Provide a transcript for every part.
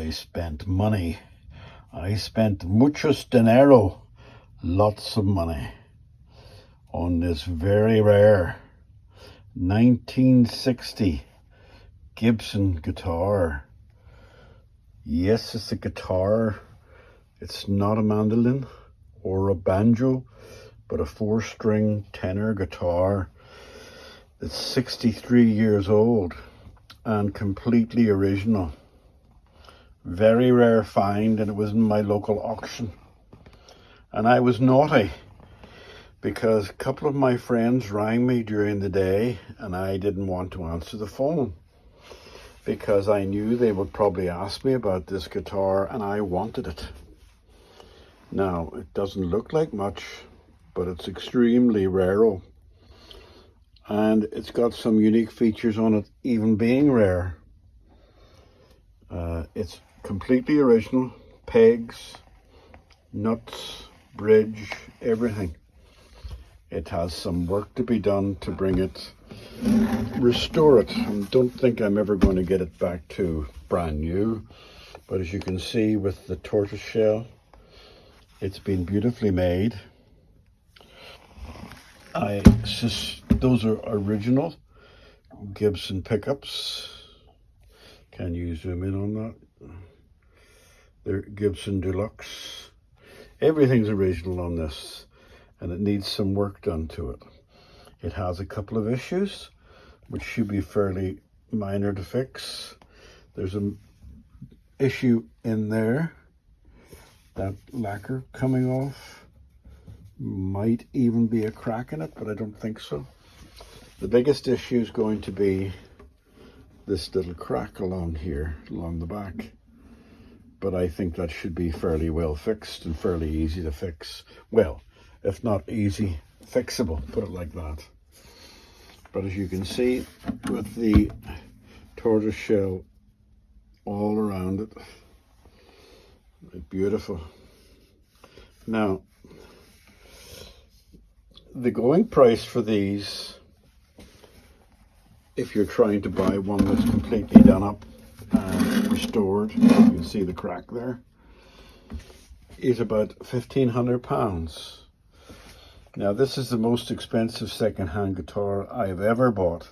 I spent money. I spent muchos dinero, lots of money, on this very rare 1960 Gibson guitar. Yes, it's a guitar. It's not a mandolin or a banjo, but a 4-string tenor guitar that's 63 years old and completely original. Very rare find, and it was in my local auction. And I was naughty because a couple of my friends rang me during the day and I didn't want to answer the phone because I knew they would probably ask me about this guitar and I wanted it. Now, it doesn't look like much, but it's extremely rare. And it's got some unique features on it, even being rare. It's completely original, pegs, nuts, bridge, everything. It has some work to be done to bring it, restore it. I don't think I'm ever going to get it back to brand new, but as you can see with the tortoise shell, it's been beautifully made. Those are original Gibson pickups. Can you zoom in on that? They're Gibson Deluxe. Everything's original on this, and it needs some work done to it. It has a couple of issues, which should be fairly minor to fix. There's an issue in there, that lacquer coming off. Might even be a crack in it, but I don't think so. The biggest issue is going to be this little crack along here, along the back. But I think that should be fairly well fixed and fairly easy to fix. Well, if not easy, fixable, put it like that. But as you can see, with the tortoise shell all around it, it's beautiful. Now, the going price for these, if you're trying to buy one that's completely done up and restored, you can see the crack there, is about £1,500. Now, this is the most expensive second-hand guitar I've ever bought,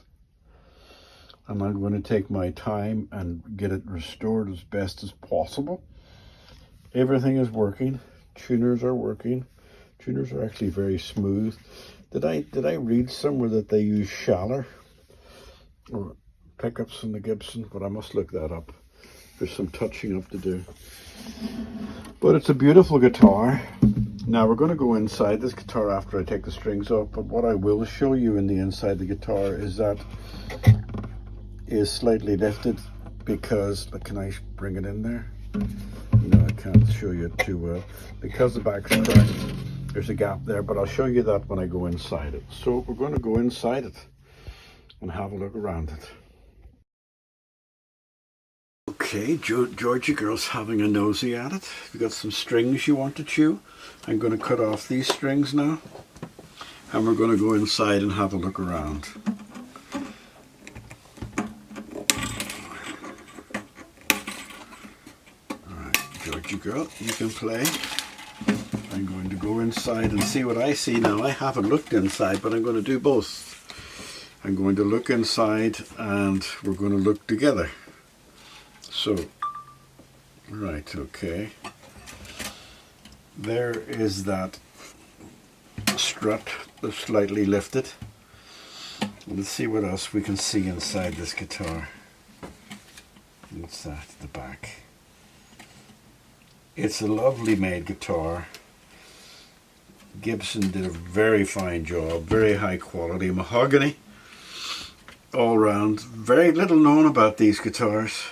and I'm going to take my time and get it restored as best as possible. Everything is working. Tuners are working. Tuners are actually very smooth. Did I read somewhere that they use shallow or pickups in the Gibson? But I must look that up. There's some touching up to do. But it's a beautiful guitar. Now we're going to go inside this guitar after I take the strings off. But what I will show you in the inside the guitar is that is slightly lifted because, can I bring it in there? No, I can't show you it too well because the back's cracked. There's a gap there, but I'll show you that when I go inside it. So we're going to go inside it and have a look around it. Okay, Georgia girl's having a nosy at it. You got some strings you want to chew. I'm going to cut off these strings now, and we're going to go inside and have a look around. Alright, Georgia girl, you can play. I'm going to go inside and see what I see now. I haven't looked inside, but I'm going to do both. I'm going to look inside and we're going to look together. So, right, okay. There is that strut that's slightly lifted. Let's see what else we can see inside this guitar. What's that at the back? It's a lovely made guitar. Gibson did a very fine job, very high quality mahogany all round. Very little known about these guitars.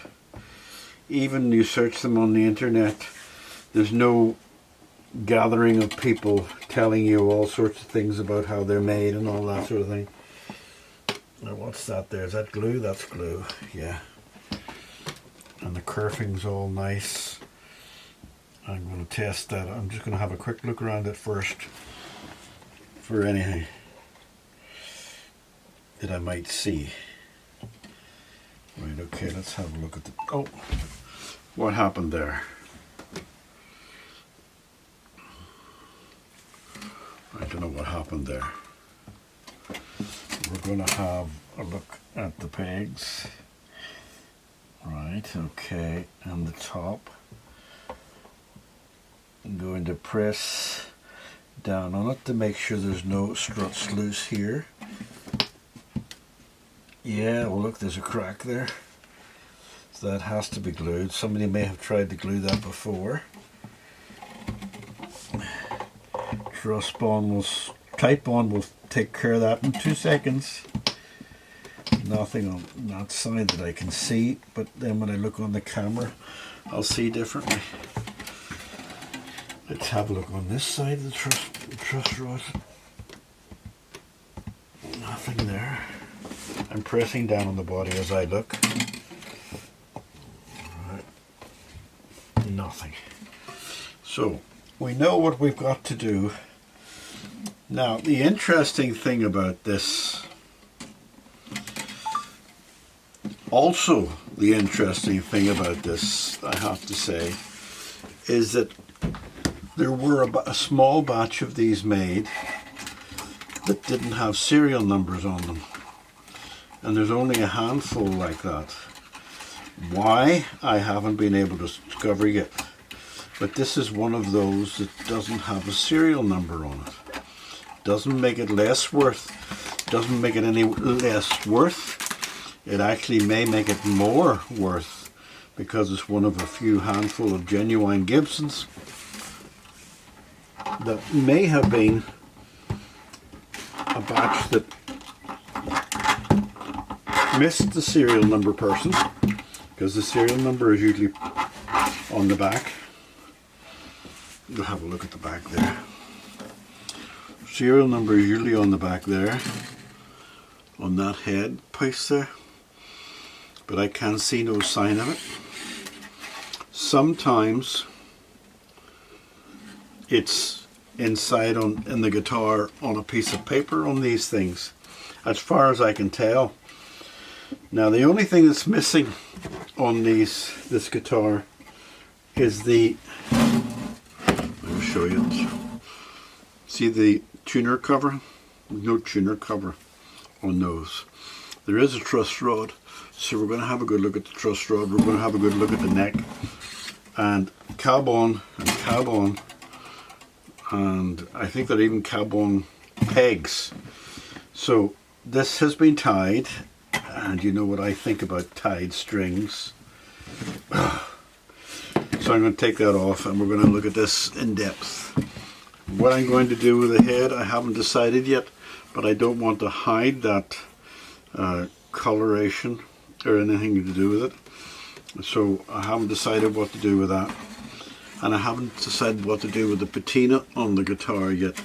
Even you search them on the internet, there's no gathering of people telling you all sorts of things about how they're made and all that sort of thing. Now what's that there? Is that glue? That's glue, yeah. And the kerfing's all nice. I'm going to test that. I'm just going to have a quick look around it first for anything that I might see. Right, okay, let's have a look at the... Oh, what happened there? I don't know what happened there. We're going to have a look at the pegs. Right, okay, and the top. I'm going to press down on it to make sure there's no struts loose here. Yeah, well look, there's a crack there. So that has to be glued. Somebody may have tried to glue that before. Truss bond will, tight bond will take care of that in 2 seconds. Nothing on that side that I can see, but then when I look on the camera, I'll see differently. Let's have a look on this side of the truss rod. Nothing there. I'm pressing down on the body as I look. Right. Nothing. So we know what we've got to do. Now the interesting thing about this, also the interesting thing about this, I have to say, is that there were a small batch of these made that didn't have serial numbers on them. And there's only a handful like that. Why? I haven't been able to discover yet. But this is one of those that doesn't have a serial number on it. Doesn't make it less worth, doesn't make it any less worth. It actually may make it more worth because it's one of a few handful of genuine Gibsons that may have been a batch that missed the serial number person, because the serial number is usually on the back. We'll have a look at the back there. Serial number is usually on the back there, on that head piece there, but I can't see no sign of it. Sometimes it's inside in the guitar on a piece of paper on these things, as far as I can tell. Now the only thing that's missing on this guitar is the, I'll show you, see the tuner cover? No tuner cover on those. There is a truss rod, so we're going to have a good look at the truss rod. We're going to have a good look at the neck, and cab on and cab on, and I think they're even cab on pegs. So this has been tied, and you know what I think about tied strings. So I'm going to take that off and we're going to look at this in depth. What I'm going to do with the head I haven't decided yet, but I don't want to hide that coloration or anything to do with it. So I haven't decided what to do with that. And I haven't decided what to do with the patina on the guitar yet.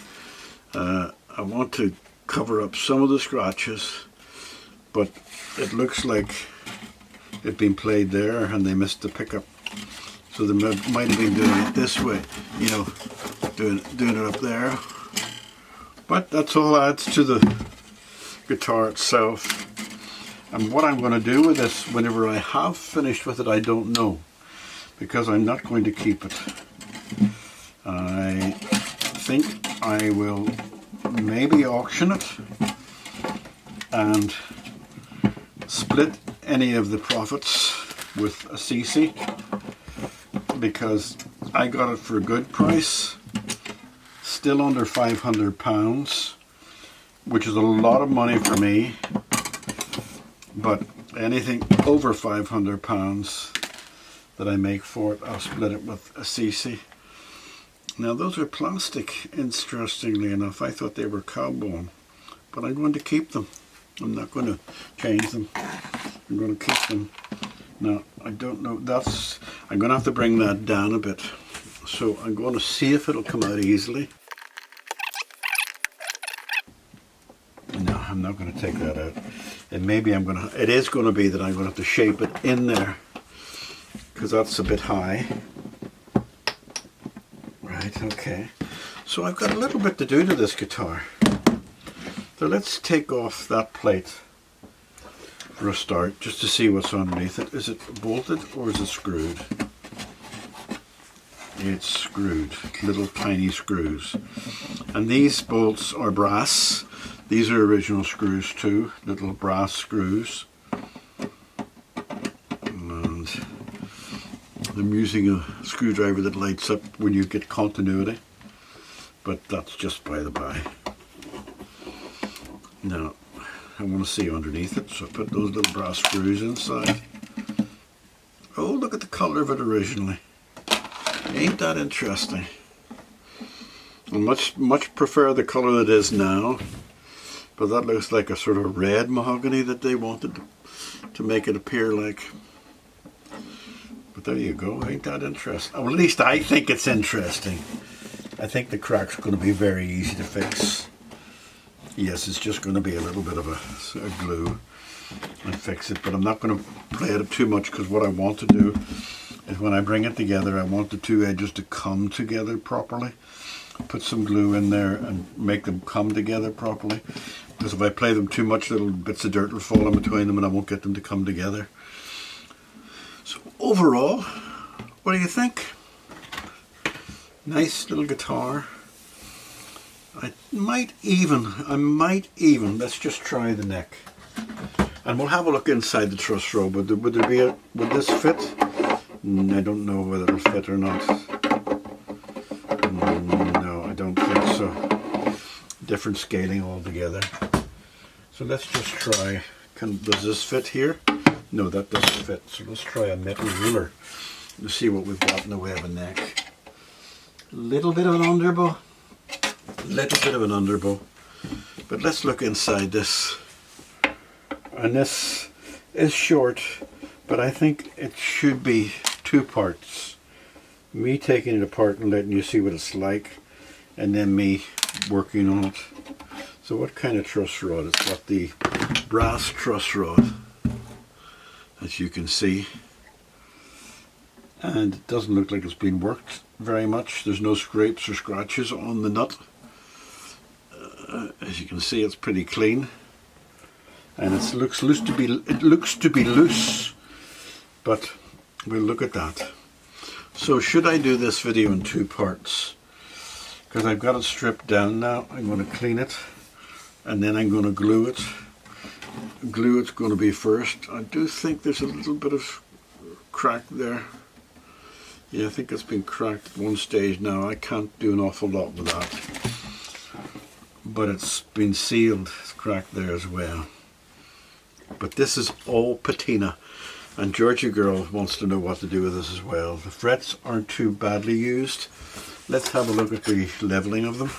I want to cover up some of the scratches, but it looks like it'd been played there and they missed the pickup. So they might have been doing it this way, you know, doing it up there. But that's all adds to the guitar itself. And what I'm going to do with this, whenever I have finished with it, I don't know, because I'm not going to keep it. I think I will maybe auction it and split any of the profits with a CC, because I got it for a good price, still under £500, which is a lot of money for me, but anything over £500 that I make for it, I'll split it with a CC. Now those are plastic, interestingly enough. I thought they were carbon, but I'm going to keep them. I'm not going to change them. I'm going to keep them. Now, I don't know, I'm going to have to bring that down a bit. So I'm going to see if it'll come out easily. No, I'm not going to take that out. And maybe it is going to be that I'm going to have to shape it in there, because that's a bit high. Right, okay. So I've got a little bit to do to this guitar. So let's take off that plate for a start, just to see what's underneath it. Is it bolted or is it screwed? it's screwed, little tiny screws. And these bolts are brass. These are original screws too, little brass screws. And I'm using a screwdriver that lights up when you get continuity, but that's just by the by. Now, I want to see underneath it, so I put those little brass screws inside. Oh, look at the colour of it originally. Ain't that interesting? I much prefer the colour that is now, but that looks like a sort of red mahogany that they wanted to make it appear like. But there you go, ain't that interesting? Well, at least I think it's interesting. I think the crack's going to be very easy to fix. Yes, it's just going to be a little bit of a glue and fix it, but I'm not going to play it too much, because what I want to do is when I bring it together, I want the two edges to come together properly. Put some glue in there and make them come together properly, because if I play them too much, little bits of dirt will fall in between them and I won't get them to come together. So overall, what do you think? Nice little guitar. I might even, let's just try the neck. And we'll have a look inside the truss rod. Would this fit? I don't know whether it'll fit or not. No, I don't think so. Different scaling altogether. So let's just try. Does this fit here? No, that doesn't fit. So let's try a metal ruler to see what we've got in the way of a neck. A little bit of an underbow. Little bit of an underbow. But let's look inside this. And this is short, but I think it should be 2 parts. Me taking it apart and letting you see what it's like, and then me working on it. So what kind of truss rod? It's got the brass truss rod, as you can see. And it doesn't look like it's been worked very much. There's no scrapes or scratches on the nut. As you can see, it's pretty clean. And it looks to be loose, but we'll look at that. So should I do this video in 2 parts? Because I've got it stripped down now. I'm going to clean it, and then I'm going to glue it. Glue it's going to be first. I do think there's a little bit of crack there. Yeah, I think it's been cracked at one stage now. I can't do an awful lot with that. But it's been sealed. It's cracked there as well. But this is all patina, and Georgia Girl wants to know what to do with this as well. The frets aren't too badly used. Let's have a look at the leveling of them.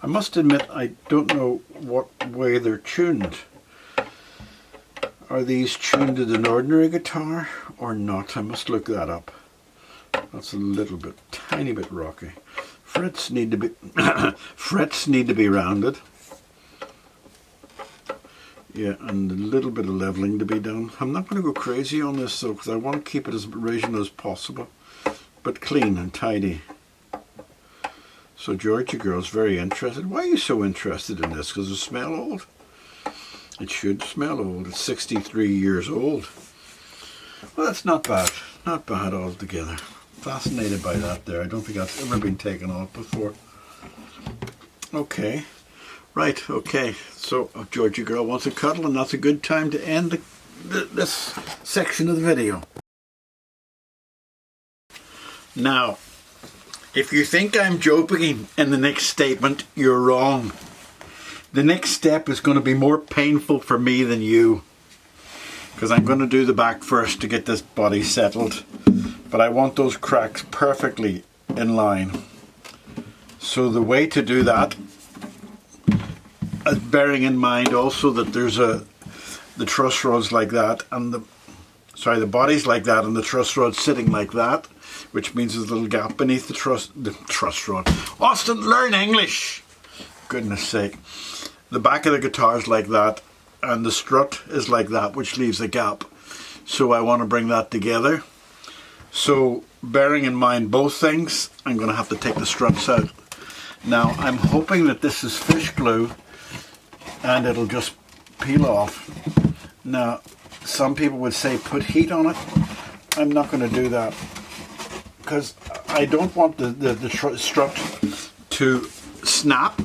I must admit, I don't know what way they're tuned. Are these tuned to an ordinary guitar or not? I must look that up. That's a little bit, tiny bit rocky. Frets need to be frets need to be rounded. Yeah, and a little bit of leveling to be done. I'm not going to go crazy on this though, because I want to keep it as original as possible, but clean and tidy. So Georgia Girl's very interested. Why are you so interested in this? Because it smells old? It should smell old. It's 63 years old. Well, that's not bad. Not bad altogether. Fascinated by that there. I don't think that's ever been taken off before. Okay. Right, okay. So Georgia Girl wants a cuddle, and that's a good time to end this section of the video. Now, if you think I'm joking in the next statement, you're wrong. The next step is going to be more painful for me than you, because I'm going to do the back first to get this body settled. But I want those cracks perfectly in line. So the way to do that, bearing in mind also that there's the truss rods like that, and the body's like that, and the truss rod's sitting like that, which means there's a little gap beneath the truss rod. Austin, learn English! Goodness sake. The back of the guitar's like that, and the strut is like that, which leaves a gap. So I want to bring that together. So bearing in mind both things, I'm going to have to take the struts out. Now I'm hoping that this is fish glue and it'll just peel off. Now some people would say put heat on it. I'm not going to do that because I don't want the strut to snap.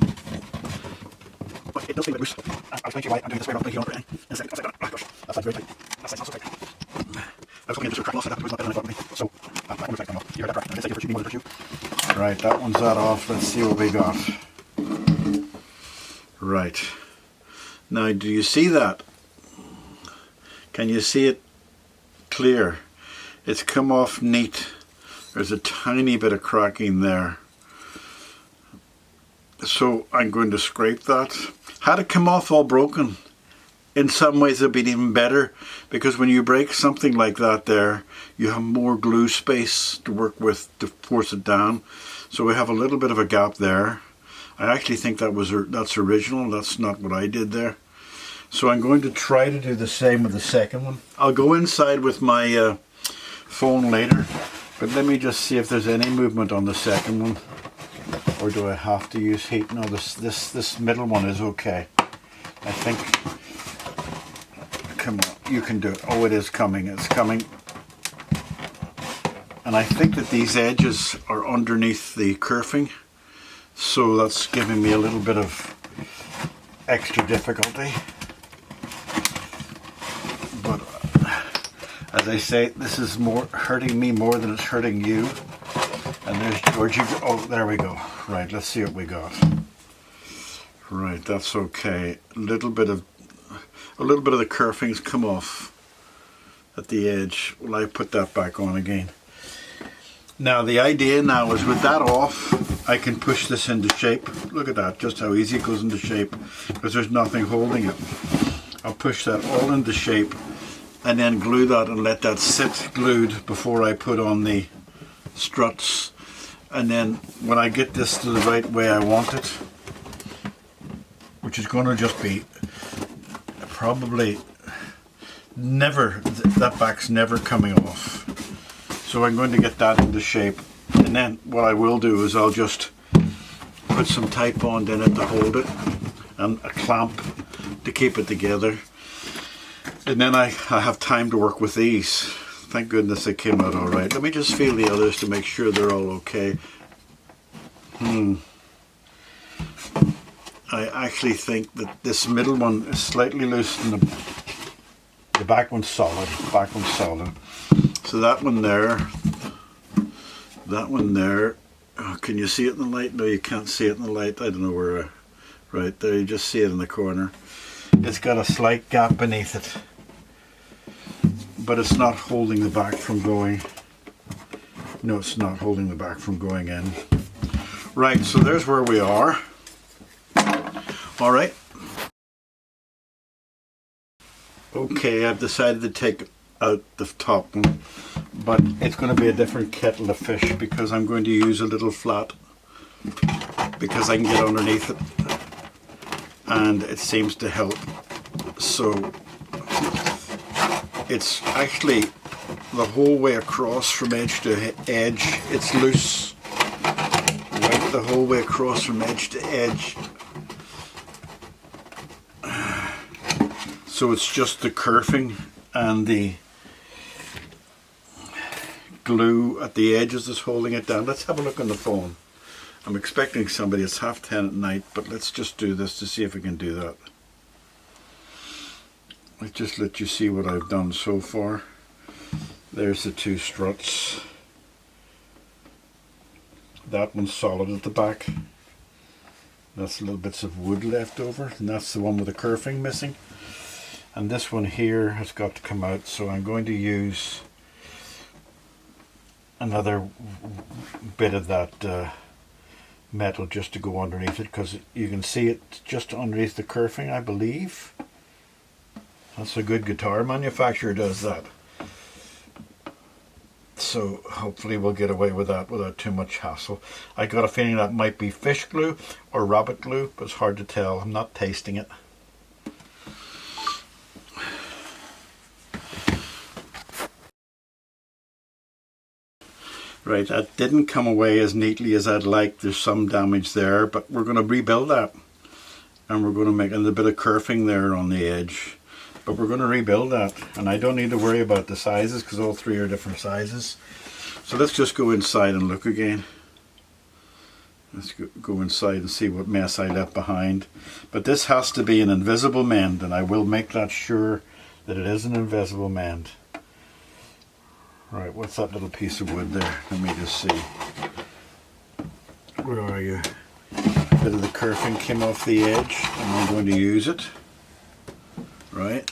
But it does feel loose. I'll explain to you why I'm doing this way rather than putting it on in a second. Oh gosh, that side's very tight. That side's not so tight. I was hoping to crack loss, that was not better than I thought it would be. So, that one was right now. You heard that crack. I did say for more than for you. Right, that one's that off. Let's see what we got. Right. Now, do you see that? Can you see it clear? It's come off neat. There's a tiny bit of cracking there. So I'm going to scrape that. Had it come off all broken, in some ways it'd be even better, because when you break something like that there, you have more glue space to work with to force it down. So we have a little bit of a gap there. I actually think that's original. That's not what I did there. So I'm going to try to do the same with the second one. I'll go inside with my phone later, but let me just see if there's any movement on the second one. Or do I have to use heat? No, this middle one is okay. I think, come on, you can do it. Oh, it is coming, it's coming. And I think that these edges are underneath the kerfing, so that's giving me a little bit of extra difficulty. But as I say, this is more hurting me more than it's hurting you. And there's Georgie. Oh, there we go. Right, let's see what we got. Right, that's okay. A little bit of the kerfing's come off at the edge. Well, I put that back on again. Now the idea now is with that off, I can push this into shape. Look at that, just how easy it goes into shape, because there's nothing holding it. I'll push that all into shape and then glue that and let that sit glued before I put on the struts. And then when I get this to the right way I want it, which is going to just be probably never, that back's never coming off. So I'm going to get that into shape. And then what I will do is I'll just put some tight bond in it to hold it and a clamp to keep it together. And then I have time to work with these. Thank goodness they came out all right. Let me just feel the others to make sure they're all okay. I actually think that this middle one is slightly loose and the back one's solid. The back one's solid. So that one there, oh, can you see it in the light? No, you can't see it in the light. I don't know where. Right there, you just see it in the corner. It's got a slight gap beneath it, but it's not holding the back from going. No, it's not holding the back from going in. Right, so there's where we are. All right. Okay, I've decided to take out the top one, but it's going to be a different kettle of fish because I'm going to use a little flat because I can get underneath it and it seems to help. So it's actually the whole way across from edge to edge. It's loose right the whole way across from edge to edge. So it's just the kerfing and the glue at the edges that's holding it down. Let's have a look on the phone. I'm expecting somebody. It's 10:30 at night, but let's just do this to see if we can do that. Let's just let you see what I've done so far. There's the two struts. That one's solid at the back. That's little bits of wood left over, and that's the one with the kerfing missing. And this one here has got to come out, so I'm going to use another bit of that metal just to go underneath it, because you can see it just underneath the kerfing, I believe. That's a good guitar manufacturer does that. So hopefully we'll get away with that without too much hassle. I got a feeling that might be fish glue or rabbit glue, but it's hard to tell. I'm not tasting it. Right, that didn't come away as neatly as I'd like. There's some damage there, but we're going to rebuild that. And we're going to make a little bit of kerfing there on the edge. But we're going to rebuild that, and I don't need to worry about the sizes because all three are different sizes. So let's just go inside and look again. Let's go inside and see what mess I left behind. But this has to be an invisible mend, and I will make that sure that it is an invisible mend. Right, what's that little piece of wood there? Let me just see. Where are you? A bit of the kerfing came off the edge, and I'm going to use it. Right.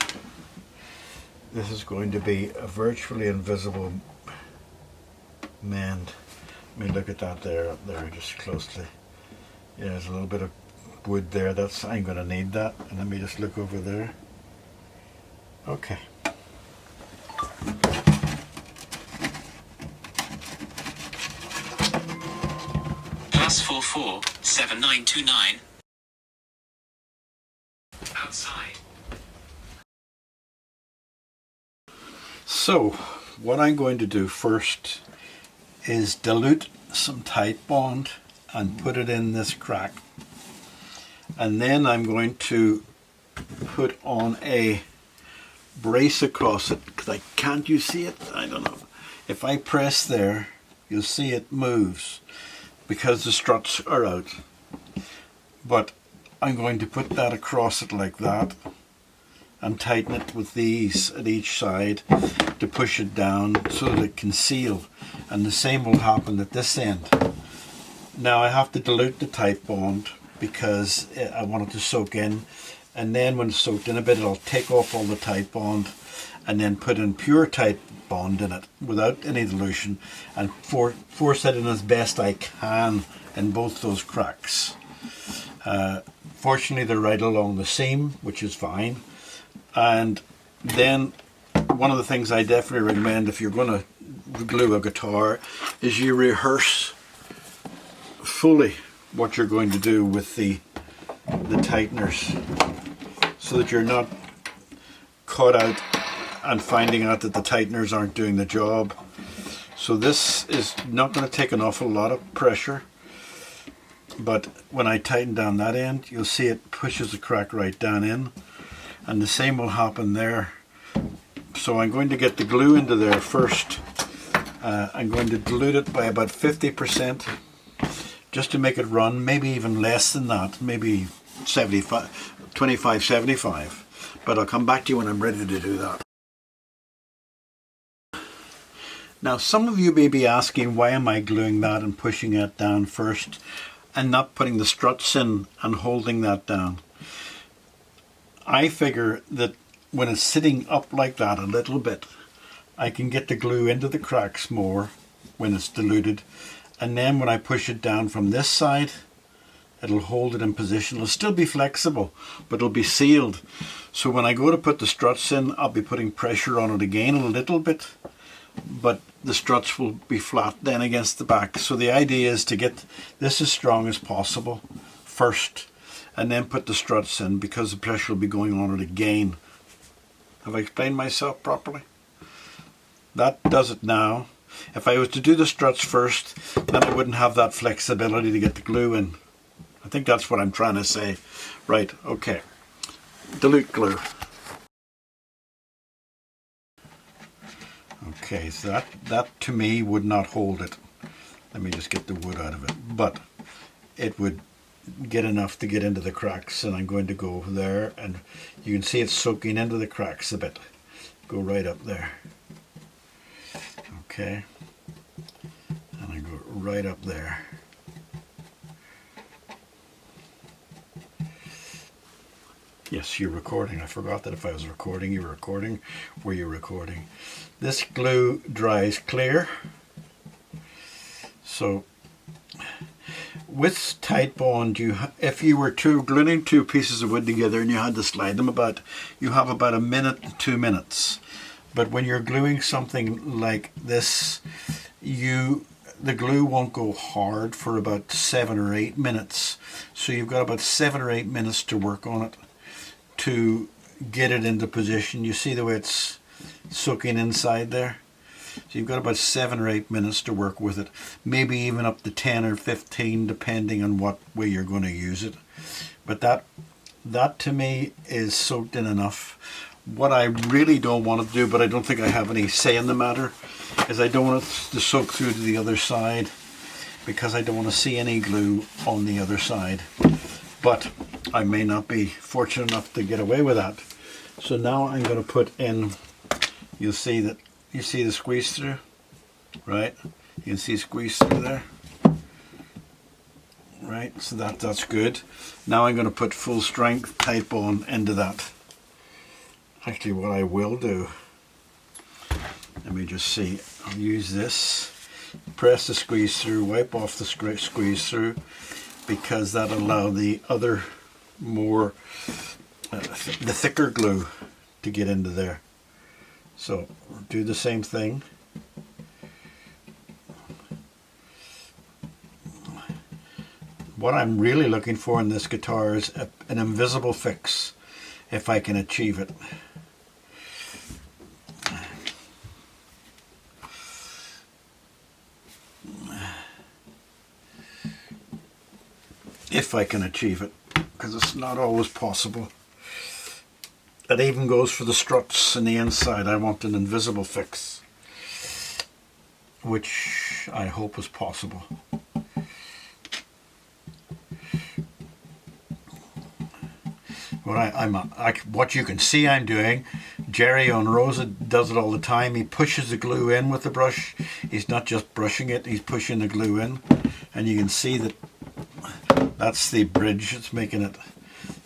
This is going to be a virtually invisible mend. Let me look at that there, up there, just closely. Yeah, there's a little bit of wood there. I'm going to need that. And let me just look over there. Okay. +44 7929 outside. So, what I'm going to do first is dilute some Titebond and put it in this crack. And then I'm going to put on a brace across it, because can't you see it? I don't know. If I press there, you'll see it moves because the struts are out. But I'm going to put that across it like that and tighten it with these at each side to push it down so that it can seal, and the same will happen at this end. Now I have to dilute the Titebond because I want it to soak in, and then when it's soaked in a bit, I'll take off all the Titebond and then put in pure Titebond in it without any dilution and force it in as best I can in both those cracks. Fortunately they're right along the seam, which is fine. And then one of the things I definitely recommend if you're going to glue a guitar is you rehearse fully what you're going to do with the tighteners, so that you're not caught out and finding out that the tighteners aren't doing the job. So this is not going to take an awful lot of pressure, but when I tighten down that end, you'll see it pushes the crack right down in. And the same will happen there. So I'm going to get the glue into there first. I'm going to dilute it by about 50% just to make it run, maybe even less than that, maybe 25, 75. But I'll come back to you when I'm ready to do that. Now some of you may be asking, why am I gluing that and pushing it down first and not putting the struts in and holding that down? I figure that when it's sitting up like that a little bit, I can get the glue into the cracks more when it's diluted, and then when I push it down from this side, it'll hold it in position. It'll still be flexible, but it'll be sealed. So when I go to put the struts in, I'll be putting pressure on it again a little bit, but the struts will be flat then against the back. So the idea is to get this as strong as possible first, and then put the struts in, because the pressure will be going on it again. Have I explained myself properly? That does it now. If I was to do the struts first, then I wouldn't have that flexibility to get the glue in. I think that's what I'm trying to say. Right, okay. Dilute glue. Okay, so that to me would not hold it. Let me just get the wood out of it. But it would get enough to get into the cracks, and I'm going to go there, and you can see it's soaking into the cracks a bit. Go right up there. Okay, and I go right up there. Yes, you're recording. I forgot that if I was recording, you were recording. Were you recording? This glue dries clear. So with Titebond, if you were gluing two pieces of wood together and you had to slide them about, you have about a minute to 2 minutes. But when you're gluing something like this, the glue won't go hard for about 7 or 8 minutes. So you've got about 7 or 8 minutes to work on it to get it into position. You see the way it's soaking inside there? So you've got about 7 or 8 minutes to work with it, maybe even up to 10 or 15 depending on what way you're going to use it. But that to me is soaked in enough. What I really don't want to do, but I don't think I have any say in the matter, is I don't want it to soak through to the other side, because I don't want to see any glue on the other side. But I may not be fortunate enough to get away with that. So now I'm going to put in, you see the squeeze through, right? You can see squeeze through there. Right, so that's good. Now I'm going to put full strength type on into that. Actually, what I will do, let me just see, I'll use this, press the squeeze through, wipe off the squeeze through, because that'll allow the other more, the thicker glue to get into there. So do the same thing. What I'm really looking for in this guitar is an invisible fix, if I can achieve it. If I can achieve it, because it's not always possible. That even goes for the struts and the inside. I want an invisible fix, which I hope is possible. What you can see I'm doing, Jerry on Rosewood does it all the time. He pushes the glue in with the brush. He's not just brushing it, he's pushing the glue in. And you can see that that's the bridge that's making it.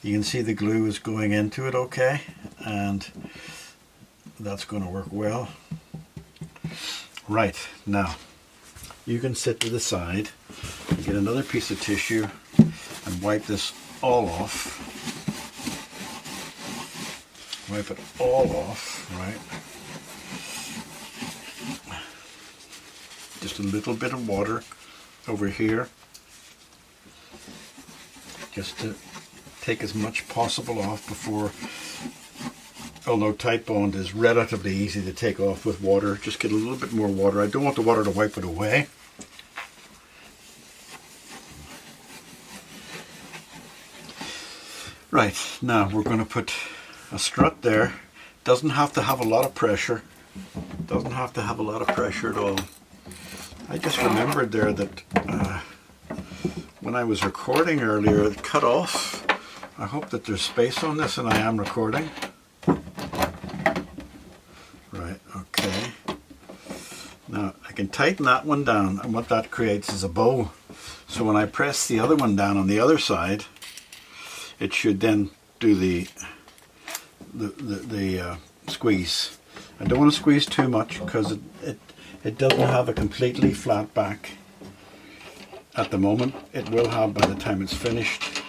You can see the glue is going into it okay, and that's going to work well. Right, now you can sit to the side, get another piece of tissue and wipe this all off. Wipe it all off, right? Just a little bit of water over here, just to take as much possible off before, although tight bond is relatively easy to take off with water. Just get a little bit more water. I don't want the water to wipe it away. Right, now we're going to put a strut there. Doesn't have to have a lot of pressure. Doesn't have to have a lot of pressure at all. I just remembered there that when I was recording earlier, it cut off. I hope that there's space on this and I am recording. Right, okay. Now I can tighten that one down, and what that creates is a bow. So when I press the other one down on the other side, it should then do the squeeze. I don't want to squeeze too much because it doesn't have a completely flat back at the moment. It will have by the time it's finished.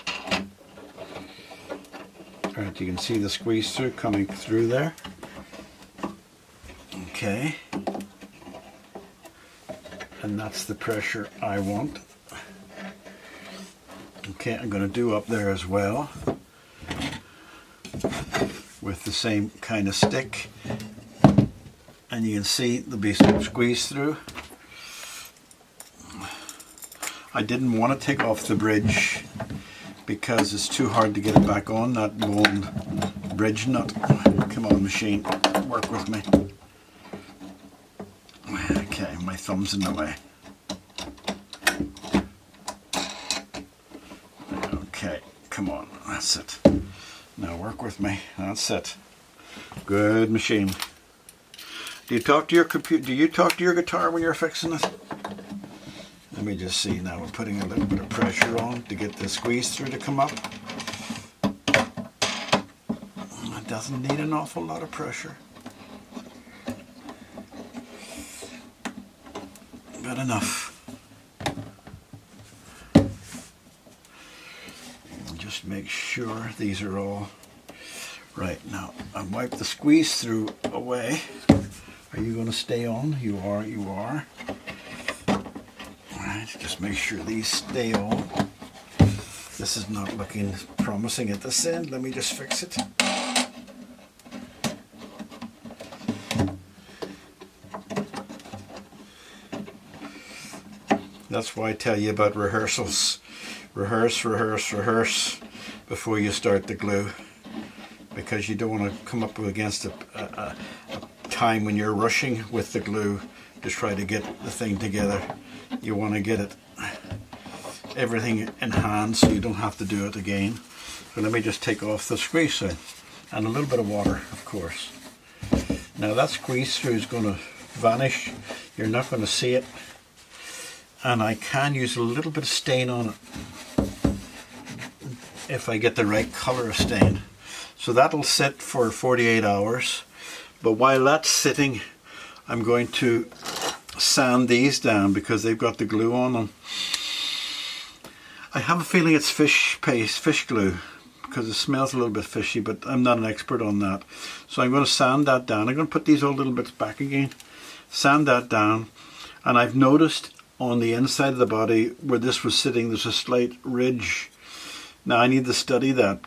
Alright, you can see the squeeze through coming through there. Okay. And that's the pressure I want. Okay, I'm going to do up there as well with the same kind of stick, and you can see there'll be some squeeze through. I didn't want to take off the bridge because it's too hard to get it back on, that bone bridge nut. Come on, machine, work with me. Okay, my thumb's in the way. Okay, come on, that's it. Now work with me, that's it. Good machine. Do you talk to your computer? Do you talk to your guitar when you're fixing it? Let me just see. Now we're putting a little bit of pressure on to get the squeeze through to come up. It doesn't need an awful lot of pressure. Good enough. Just make sure these are all right. Now I wipe the squeeze through away. Are you going to stay on? You are, you are. Alright, just make sure these stay on. This is not looking promising at this end. Let me just fix it. That's why I tell you about rehearsals. Rehearse, rehearse, rehearse before you start the glue, because you don't want to come up against a time when you're rushing with the glue to try to get the thing together. You want to get it everything in hand so you don't have to do it again. So let me just take off the squeeze through, and a little bit of water, of course. Now that squeeze through is going to vanish. You're not going to see it, and I can use a little bit of stain on it if I get the right color of stain. So that'll sit for 48 hours, but while that's sitting, I'm going to sand these down because they've got the glue on them. I have a feeling it's fish paste, fish glue, because it smells a little bit fishy, but I'm not an expert on that. So I'm going to sand that down. I'm going to put these old little bits back again, sand that down, and I've noticed on the inside of the body where this was sitting, there's a slight ridge. Now I need to study that,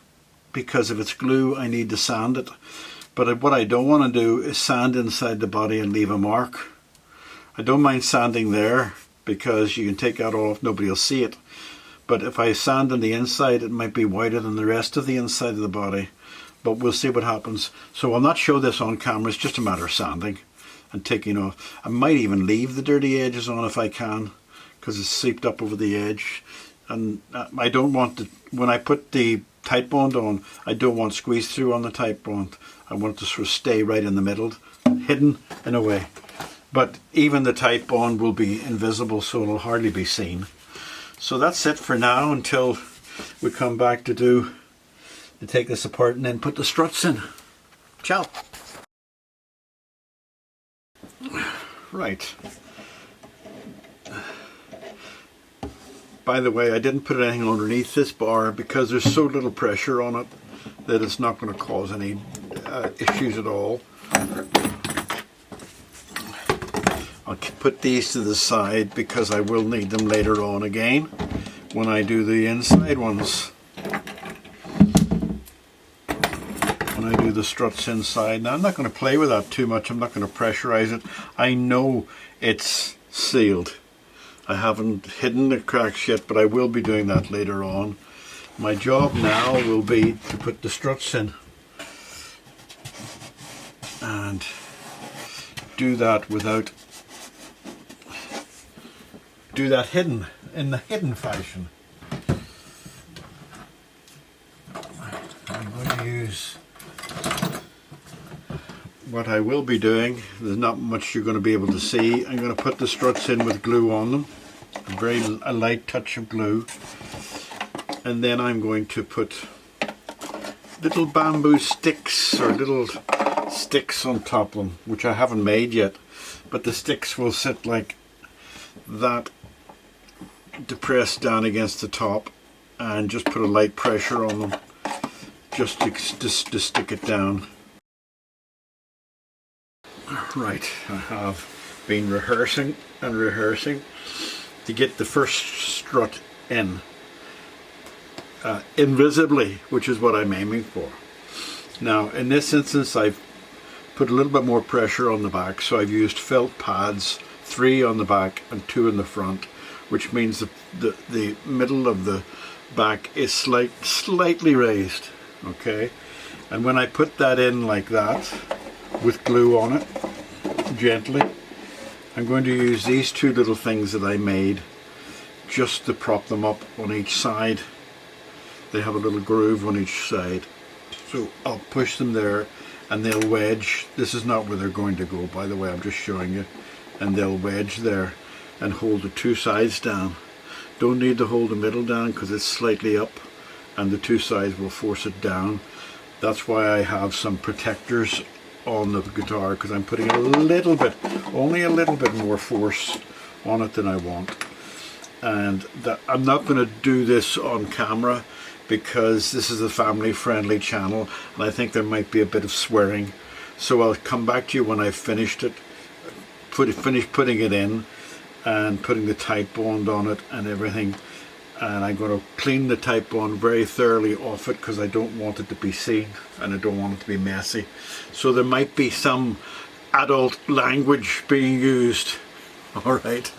because if it's glue, I need to sand it. But what I don't want to do is sand inside the body and leave a mark. I don't mind sanding there because you can take that off, nobody will see it. But if I sand on the inside, it might be whiter than the rest of the inside of the body. But we'll see what happens. So I'll not show this on camera, it's just a matter of sanding and taking off. I might even leave the dirty edges on if I can, because it's seeped up over the edge. And I don't want to, when I put the tight bond on, I don't want squeeze through on the tight bond. I want it to sort of stay right in the middle, hidden in a way. But even the tight bond will be invisible, so it'll hardly be seen. So that's it for now until we come back to take this apart and then put the struts in. Ciao. Right. By the way, I didn't put anything underneath this bar because there's so little pressure on it that it's not going to cause any issues at all. I'll put these to the side because I will need them later on again when I do the inside ones. When I do the struts inside. Now I'm not going to play with that too much, I'm not going to pressurize it. I know it's sealed. I haven't hidden the cracks yet, but I will be doing that later on. My job now will be to put the struts in and do that hidden, in the hidden fashion. I'm going to use, what I will be doing, there's not much you're going to be able to see. I'm going to put the struts in with glue on them, a light touch of glue, and then I'm going to put little bamboo sticks or little sticks on top of them, which I haven't made yet, but the sticks will sit like that, depressed down against the top, and just put a light pressure on them just to stick it down. Right, I have been rehearsing and rehearsing to get the first strut in invisibly, which is what I'm aiming for. Now in this instance I've put a little bit more pressure on the back, so I've used felt pads, 3 on the back and 2 in the front, which means the middle of the back is slightly raised, okay? And when I put that in like that with glue on it, gently, I'm going to use these 2 little things that I made just to prop them up on each side. They have a little groove on each side, so I'll push them there and they'll wedge. This is not where they're going to go, by the way, I'm just showing you. And they'll wedge there and hold the 2 sides down. Don't need to hold the middle down because it's slightly up and the 2 sides will force it down. That's why I have some protectors on the guitar, because I'm putting a little bit, only a little bit more force on it than I want. And I'm not going to do this on camera because this is a family friendly channel and I think there might be a bit of swearing. So I'll come back to you when I've finished it, finish putting it in and putting the tight bond on it and everything, and I'm going to clean the tight bond very thoroughly off it because I don't want it to be seen and I don't want it to be messy. So there might be some adult language being used. Alright.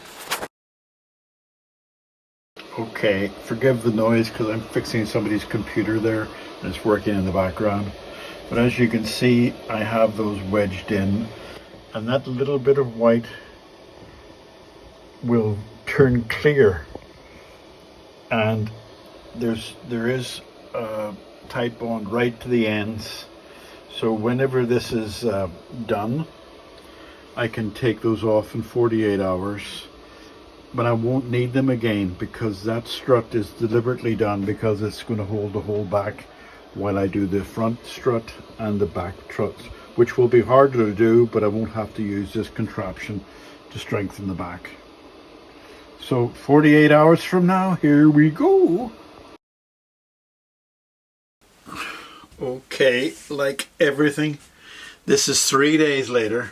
Okay, forgive the noise because I'm fixing somebody's computer there and it's working in the background. But as you can see, I have those wedged in, and that little bit of white will turn clear. And there is a tight bond right to the ends. So whenever this is done, I can take those off in 48 hours. But I won't need them again, because that strut is deliberately done because it's going to hold the whole back while I do the front strut and the back strut, which will be harder to do, but I won't have to use this contraption to strengthen the back. So 48 hours from now, here we go. Okay, like everything, this is 3 days later.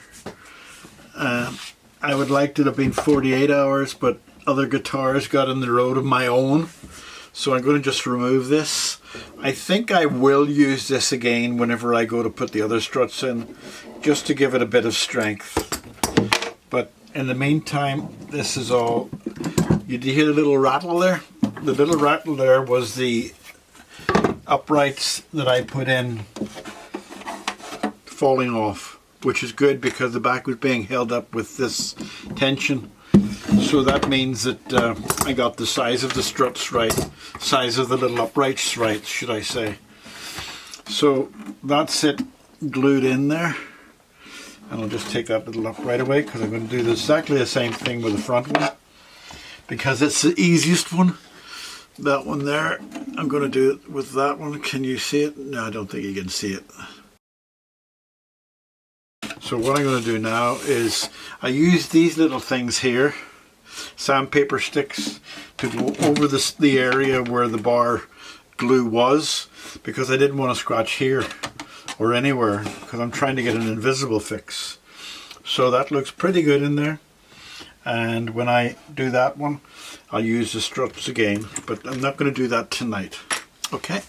I would like to have been 48 hours, but other guitars got in the road of my own. So I'm going to just remove this. I think I will use this again whenever I go to put the other struts in, just to give it a bit of strength. But in the meantime, this is all. You hear the little rattle there? The little rattle there was the uprights that I put in falling off, which is good because the back was being held up with this tension. So that means that I got the size of the struts right, size of the little uprights right, should I say. So that's it glued in there. And I'll just take that little upright away, because I'm going to do exactly the same thing with the front one, because it's the easiest one. That one there, I'm going to do it with that one. Can you see it? No, I don't think you can see it. So what I'm going to do now is I use these little things here, sandpaper sticks, to go over the area where the bar glue was, because I didn't want to scratch here or anywhere, because I'm trying to get an invisible fix. So that looks pretty good in there. And when I do that one, I'll use the struts again, but I'm not going to do that tonight. Okay.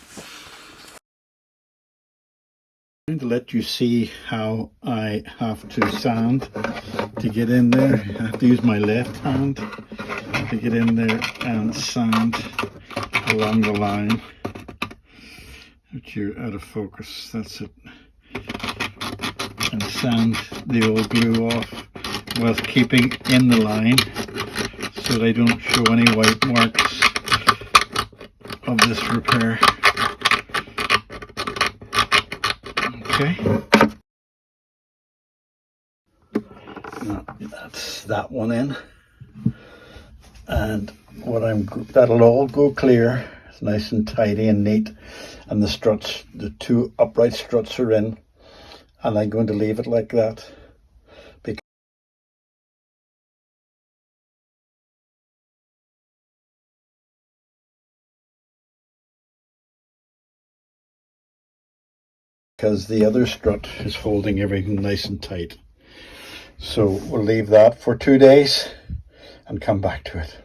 I'm going to let you see how I have to sand to get in there. I have to use my left hand to get in there and sand along the line. But you're out of focus, that's it. And sand the old glue off whilst keeping in the line so they don't show any white marks of this repair. Okay. Now that's that one in, and that'll all go clear. It's nice and tidy and neat, and the struts, the two upright struts are in, and I'm going to leave it like that because the other strut is holding everything nice and tight. So we'll leave that for 2 days and come back to it.